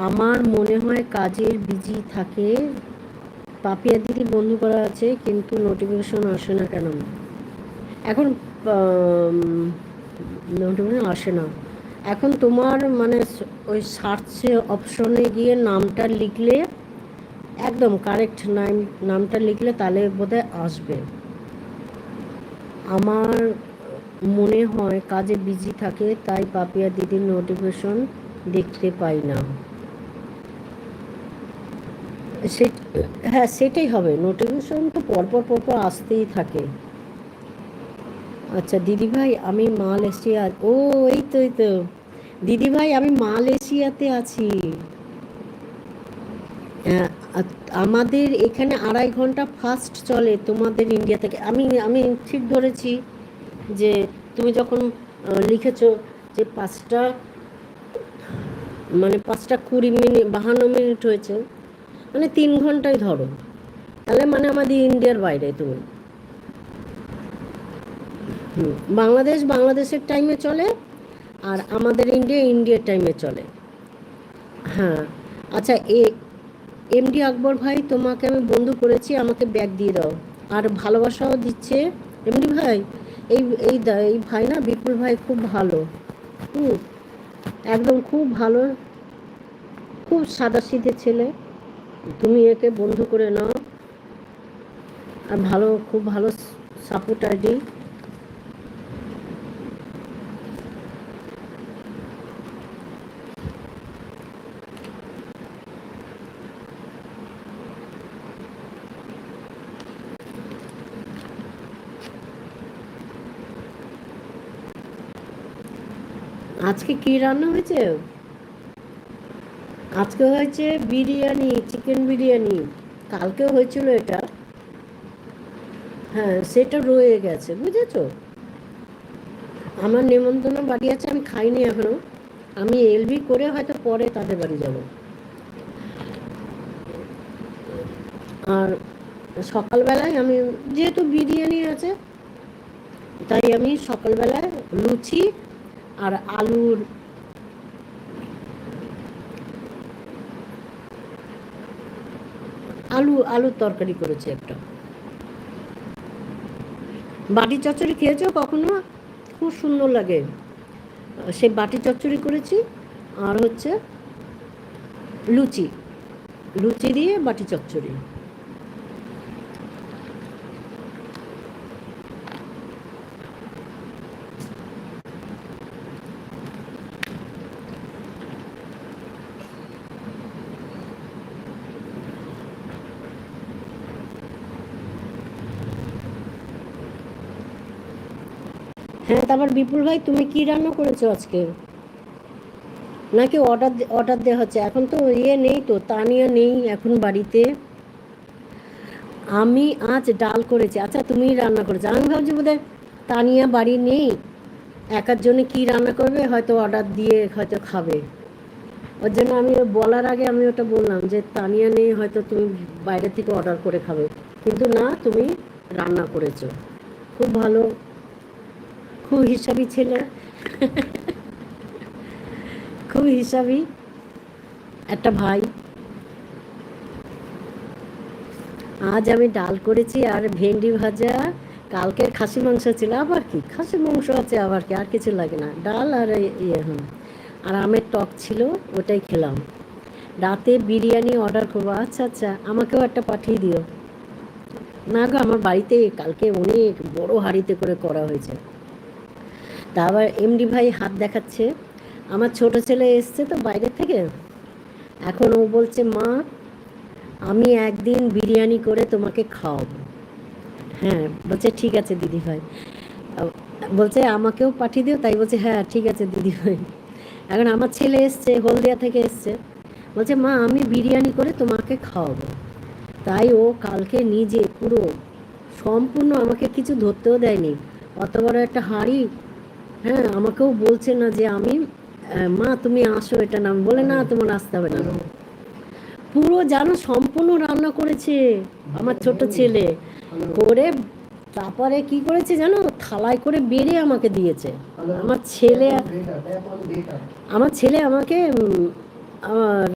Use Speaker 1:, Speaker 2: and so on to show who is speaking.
Speaker 1: আমার মনে হয় কাজের বিজি থাকে। পাপিয়া দিদি বন্ধু করা আছে কিন্তু নোটিফিকেশন আসে না কেন? এখন নোটিফিকেশন আসে না। এখন তোমার মানে ওই সার্চে অপশনে গিয়ে নামটা লিখলে, একদম কারেক্ট নামটা লিখলে তাহলে বোধহয় আসবে। আমার মনে হয় কাজে বিজি থাকে, তাই পাপিয়া দিদির নোটিফিকেশন দেখতে পাই না। সে হ্যাঁ, সেটাই হবে। নোটিফিকেশন তো পরপর পরপর আসতেই থাকে। আচ্ছা দিদিভাই, আমি মালয়েশিয়া। ও, এই তো দিদিভাই, আমি মালয়েশিয়াতে আছি। হ্যাঁ, আমাদের এখানে 2.5 ঘন্টা ফাস্ট চলে তোমাদের ইন্ডিয়া থেকে। আমি আমি ঠিক ধরেছি যে তুমি যখন লিখেছো যে 5টা 20 মিনিট 52 মিনিট হয়েছে, মানে 3 ঘন্টাই ধরো, তাহলে মানে আমাদের ইন্ডিয়ার বাইরে তুমি। বাংলাদেশের টাইমে চলে, আর আমাদের ইন্ডিয়ার টাইমে চলে। হ্যাঁ। আচ্ছা, এমডি আকবর ভাই, তোমাকে আমি বন্ধু করেছি, আমাকে ব্যাগ দিয়ে দাও। আর ভালোবাসাও দিচ্ছে এমডি ভাই। এই এই ভাই না, বিপুল ভাই খুব ভালো। হুম, একদম খুব ভালো, খুব সাদাসিধে ছেলে। তুমি একে বন্ধু করে নাও। আর ভালো, খুব ভালো সাপোর্ট আইডি। আজকে কি রান্না হয়েছে? আজকে হয়েছে বিরিয়ানি, চিকেন বিরিয়ানি। কালকেও হয়েছিল এটা। হ্যাঁ, সেটা রয়ে গেছে, বুঝেছো? আমার নেমন্তন্ন বাড়ি আছে, আমি খাইনি এখনো। আমি এলবি করে হয়তো পরে তাদের বাড়ি যাব। আর সকালবেলায় আমি, যেহেতু বিরিয়ানি আছে, তাই আমি সকালবেলায় লুচি আর আলুর তরকারি করেছি একটা। বাটি চচ্চড়ি খেয়েছো কখনো? খুব সুন্দর লাগে। সেই বাটি চচ্চড়ি করেছি। আর হচ্ছে লুচি, লুচি দিয়ে বাটি চচ্চড়ি। হ্যাঁ, তারপর বিপুল ভাই, তুমি কি রান্না করেছো আজকে? নাকি অর্ডার দেওয়া হচ্ছে? এখন তো নেই তো, তানিয়া নেই এখন বাড়িতে। আমি আজ ডাল করেছি। আচ্ছা, তুমি রান্না করেছো। আমি ভাবছি বোধহয় তানিয়া বাড়ি নেই, একার জন্য কি রান্না করবে, হয়তো অর্ডার দিয়ে হয়তো খাবে। ওর জন্য আমি বলার আগে আমি ওটা বললাম যে তানিয়া নেই, হয়তো তুমি বাইরে থেকে অর্ডার করে খাবে। কিন্তু না, তুমি রান্না করেছো। খুব ভালো, খুব হিসাবি ছেলে। খুব হিসাবি একটা ভাই। আজ আমি ডাল করেছি আর ভেন্ডি ভাজা। কালকের খাসি মাংস ছিল, আবার কি খাসি মাংস আছে, আবার কি, আর কিছু লাগে না, ডাল আর আর আমের টক ছিল, ওটাই খেলাম। রাতে বিরিয়ানি অর্ডার করবো। আচ্ছা আচ্ছা, আমাকেও একটা পাঠিয়ে দিও। না গো, আমার বাড়িতে কালকে অনেক বড় হাঁড়িতে করে করা হয়েছে। তা আবার এমডি ভাই হাত দেখাচ্ছে। আমার ছোট ছেলে এসছে তো বাইরে থেকে, এখন ও বলছে, মা আমি একদিন বিরিয়ানি করে তোমাকে খাওয়াবো। হ্যাঁ, বলছে ঠিক আছে দিদি ভাই। বলছে আমাকেও পাঠিয়ে দিও, তাই বলছে হ্যাঁ ঠিক আছে দিদি ভাই। এখন আমার ছেলে এসছে, হলদিয়া থেকে এসছে, বলছে মা আমি বিরিয়ানি করে তোমাকে খাওয়াবো। তাই ও কালকে নিজে পুরো সম্পূর্ণ, আমাকে কিছু ধরতেও দেয়নি, অত বড় একটা হাঁড়ি। হ্যাঁ, আমাকেও বলছে না যে আমি মা তুমি আসো, এটা নাম বলে না, তোমার আসতে হবে না। পুরো জানো সম্পূর্ণ রান্না করেছে আমার ছোট ছেলে। করে তারপরে কি করেছে জানো, থালায় করে বেড়ে আমাকে দিয়েছে। আমার ছেলে আমার ছেলে আমাকে